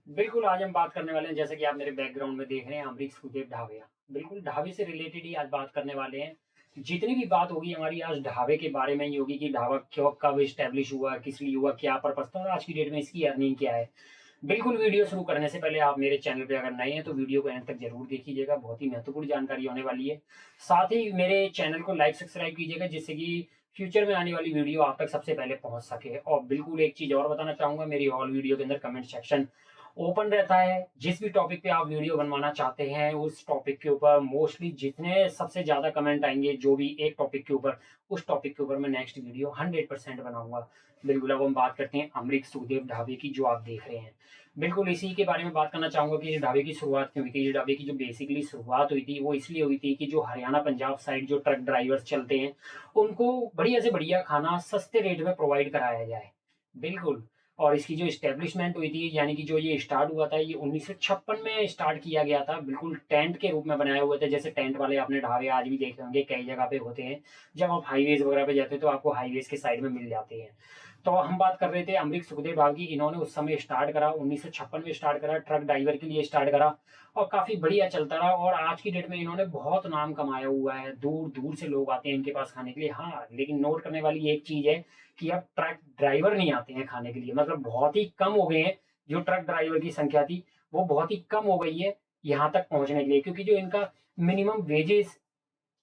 बिल्कुल, आज हम बात करने वाले हैं, जैसे कि आप मेरे बैकग्राउंड में देख रहे हैं, अमरीक सुखदेव ढाबा। बिल्कुल, ढाबे से रिलेटेड ही आज बात करने वाले हैं। जितनी भी बात होगी हमारी आज ढाबे के बारे में ही होगी कि ढाबा क्यों, कब एस्टेब्लिश हुआ, किस लिए हुआ, क्या पर्पज़ था और आज की डेट में इसकी अर्निंग क्या है। बिल्कुल, वीडियो शुरू करने से पहले आप मेरे चैनल पे अगर नए हैं तो वीडियो को एंड तक ज़रूर देखिएगा, बहुत ही महत्वपूर्ण जानकारी होने वाली है। साथ ही मेरे चैनल को लाइक, सब्सक्राइब कीजिएगा जिससे कि फ्यूचर में आने वाली वीडियो आप तक सबसे पहले पहुँच सके। और बिल्कुल एक चीज़ और बताना चाहूँगा, मेरी ऑल वीडियो के अंदर कमेंट सेक्शन ओपन रहता है। जिस भी टॉपिक पे आप वीडियो बनवाना चाहते हैं, उस टॉपिक के ऊपर मोस्टली जितने सबसे ज़्यादा कमेंट आएँगे, जो भी एक टॉपिक के ऊपर, उस टॉपिक के ऊपर मैं नेक्स्ट वीडियो 100% बनाऊँगा। बिल्कुल, अब हम बात करते हैं अमरीक सुखदेव ढाबे की, जो आप देख रहे हैं। बिल्कुल, इसी के बारे में बात करना चाहूँगा कि इस ढाबे की शुरुआत क्यों हुई थी? इस ढाबे की जो बेसिकली शुरुआत हुई थी, वो इसलिए हुई थी कि जो हरियाणा, पंजाब साइड जो ट्रक ड्राइवर्स चलते हैं, उनको बढ़िया से बढ़िया खाना सस्ते रेट में प्रोवाइड कराया जाए। बिल्कुल। और इसकी जो एस्टेब्लिशमेंट हुई थी, यानी कि जो ये स्टार्ट हुआ था, ये 1956 में स्टार्ट किया गया था। बिल्कुल टेंट के रूप में बनाए हुए थे, जैसे टेंट वाले आपने ढाबे आज भी देखे होंगे, कई जगह पे होते हैं। जब आप हाईवेज़ वगैरह पे जाते हो तो आपको हाईवेज़ के साइड में मिल जाते हैं। तो हम बात कर रहे थे अमरीक सुखदेव ढाबे की। इन्होंने उस समय स्टार्ट करा, 1956 में स्टार्ट करा, ट्रक ड्राइवर के लिए स्टार्ट करा और काफ़ी बढ़िया चलता रहा और आज की डेट में इन्होंने बहुत नाम कमाया हुआ है। दूर-दूर से लोग आते हैं इनके पास खाने के लिए। हाँ, लेकिन नोट करने वाली एक चीज़ है कि अब ट्रक ड्राइवर नहीं आते हैं खाने के लिए, मतलब बहुत ही कम हो गए हैं। जो ट्रक ड्राइवर की संख्या थी, वो बहुत ही कम हो गई है यहाँ तक पहुँचने के लिए, क्योंकि जो इनका मिनिमम वेजेस,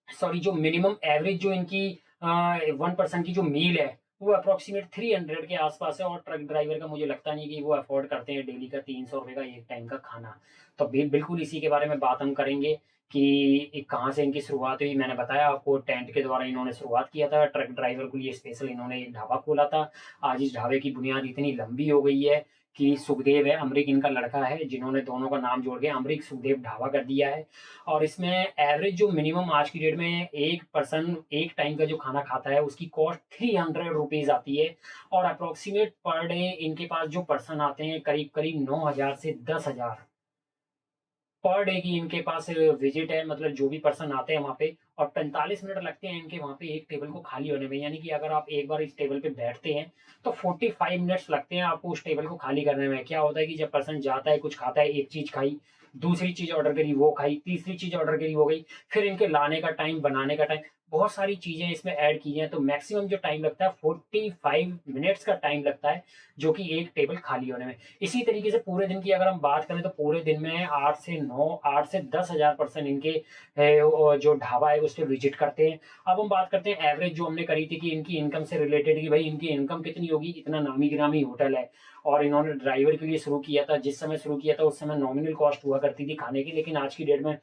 सॉरी, जो मिनिमम एवरेज जो इनकी 1 पर्सन की जो मील है, वो अप्रोक्सीमेट 300 के आसपास है और ट्रक ड्राइवर का मुझे लगता नहीं कि वो अफोर्ड करते हैं डेली का 300 रुपये का एक टाइम का खाना। तो बिल्कुल इसी के बारे में बात हम करेंगे कि कहाँ से इनकी शुरुआत हुई। मैंने बताया आपको, टेंट के द्वारा इन्होंने शुरुआत किया था, ट्रक ड्राइवर के लिए स्पेशल इन्होंने एक ढाबा खोला था। आज इस ढाबे की बुनियाद इतनी लंबी हो गई है कि सुखदेव है, अमरीक इनका लड़का है, जिन्होंने दोनों का नाम जोड़ के अमरीक सुखदेव ढाबा कर दिया है। और इसमें एवरेज जो मिनिमम आज की डेट में एक पर्सन एक टाइम का जो खाना खाता है, उसकी कॉस्ट 300 रुपीज आती है। और अप्रोक्सीमेट पर डे इनके पास जो पर्सन आते हैं, करीब करीब 9,000 से 10,000 पर डे की इनके पास विजिट है। मतलब जो भी पर्सन आते हैं वहाँ पे, और 45 मिनट लगते हैं इनके वहाँ पे एक टेबल को खाली होने में। यानी कि अगर आप एक बार इस टेबल पे बैठते हैं तो 45 मिनट्स लगते हैं आपको उस टेबल को खाली करने में। क्या होता है कि जब पर्सन जाता है, कुछ खाता है, एक चीज खाई, दूसरी चीज ऑर्डर करी वो खाई, तीसरी चीज ऑर्डर करी वो गई, फिर इनके लाने का टाइम, बनाने का टाइम, बहुत सारी चीजें इसमें ऐड की हैं। तो मैक्सिमम जो टाइम लगता है 45 मिनट्स का टाइम लगता है, जो कि एक टेबल खाली होने में। इसी तरीके से पूरे दिन की अगर हम बात करें तो पूरे दिन में 8 से 10 हज़ार पर्सन इनके जो ढाबा है उस पर विजिट करते हैं। अब हम बात करते हैं एवरेज जो हमने करी थी कि इनकी इनकम से रिलेटेड, कि भाई इनकी इनकम कितनी होगी, इतना नामी गिरामी होटल है और इन्होंने ड्राइवर के लिए शुरू किया था। जिस समय शुरू किया था उस समय नॉमिनल कॉस्ट हुआ करती थी खाने की, लेकिन आज की डेट में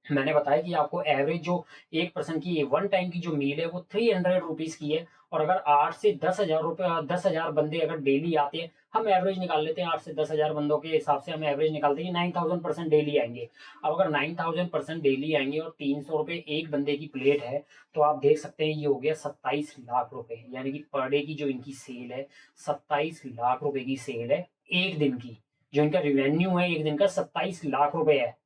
मैंने बताया कि आपको एवरेज जो एक पर्सन की वन टाइम की जो मील है वो 300 रुपीज की है। और अगर 8 से 10 हज़ार 10 हज़ार बंदे अगर डेली आते हैं, हम एवरेज निकाल लेते हैं, 8 से 10 हज़ार बंदों के हिसाब से हम एवरेज निकालते हैं कि 9,000 पर्सन डेली आएंगे। अब अगर 9,000 पर्सन डेली आएंगे और 300 रुपये एक बंदे की प्लेट है, तो आप देख सकते हैं ये हो गया 27 लाख रुपए। यानी कि पर डे की जो इनकी सेल है, 27 लाख रुपए की सेल है एक दिन की। जो इनका रिवेन्यू है एक दिन का 27 लाख रुपए है।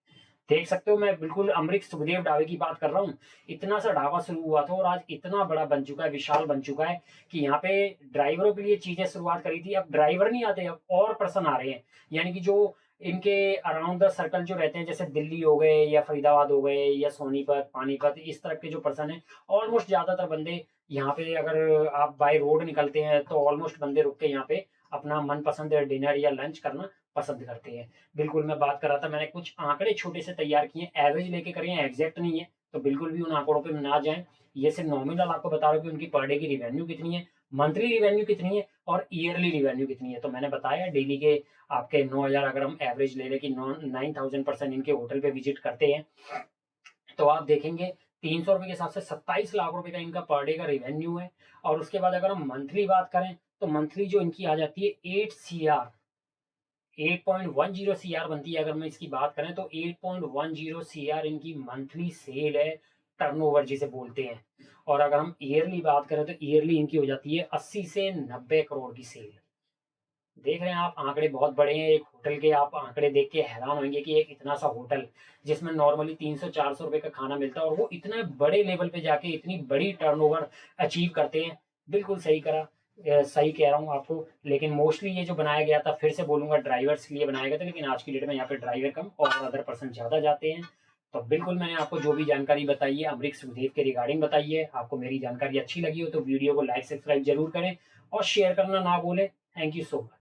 देख सकते हो, मैं बिल्कुल अमरीक सुखदेव ढाबे की बात कर रहा हूँ। इतना सा ढाबा शुरू हुआ था और आज इतना बड़ा बन चुका है, विशाल बन चुका है कि यहाँ पे ड्राइवरों के लिए चीजें शुरुआत करी थी, अब ड्राइवर नहीं आते, अब और पर्सन आ रहे हैं। यानी कि जो इनके अराउंड द सर्कल जो रहते हैं, जैसे दिल्ली हो गए या फरीदाबाद हो गए या सोनीपत, पानीपत, इस तरह के जो पर्सन है, ऑलमोस्ट ज्यादातर बंदे यहाँ पे, अगर आप बाय रोड निकलते हैं तो ऑलमोस्ट बंदे रुक के यहाँ पे अपना मनपसंद डिनर या लंच करना पसंद करते हैं। बिल्कुल, मैं बात कर रहा था, मैंने कुछ आंकड़े छोटे से तैयार किए हैं, एवरेज लेके करें, एग्जैक्ट नहीं है, तो बिल्कुल भी उन आंकड़ों पे ना जाएं। ये सिर्फ नॉमिनल आपको बता रहा हूँ कि उनकी पर डे की रिवेन्यू कितनी है, मंथली रिवेन्यू कितनी है और ईयरली रिवेन्यू कितनी है। तो मैंने बताया डेली के आपके 9,000, अगर हम एवरेज ले लें कि 9,000 पर्सन इनके होटल पे विजिट करते हैं, तो आप देखेंगे 300 रुपये के हिसाब से 27 लाख रुपए का इनका पर डे का रिवेन्यू है। और उसके बाद अगर हम मंथली बात करें तो मंथली जो इनकी आ जाती है 8 CR, 8.10 CR बनती है। अगर मैं इसकी बात करें तो 8.10 CR इनकी मंथली सेल है, टर्नओवर जिसे बोलते हैं। और अगर हम ईयरली बात करें तो ईयरली इनकी हो जाती है 80 से 90 करोड़ की सेल। देख रहे हैं आप, आंकड़े बहुत बड़े हैं। एक होटल के आप आंकड़े देख के हैरान होंगे कि एक इतना सा होटल जिसमें नॉर्मली 300-400 रुपए का खाना मिलता है और वो इतने बड़े लेवल पे जाके इतनी बड़ी टर्नओवर अचीव करते हैं। बिल्कुल सही करा। सही कह रहा हूँ आपको, लेकिन मोस्टली ये जो बनाया गया था, फिर से बोलूँगा, ड्राइवर्स के लिए बनाया गया था, लेकिन आज की डेट में यहाँ पे ड्राइवर कम और अदर पर्सन ज़्यादा जाते हैं। तो बिल्कुल मैंने आपको जो भी जानकारी बताई है अमरीक सुखदेव के रिगार्डिंग बताई है। आपको मेरी जानकारी अच्छी लगी हो तो वीडियो को लाइक सब्सक्राइब जरूर करें और शेयर करना ना भूलें। Thank you so much.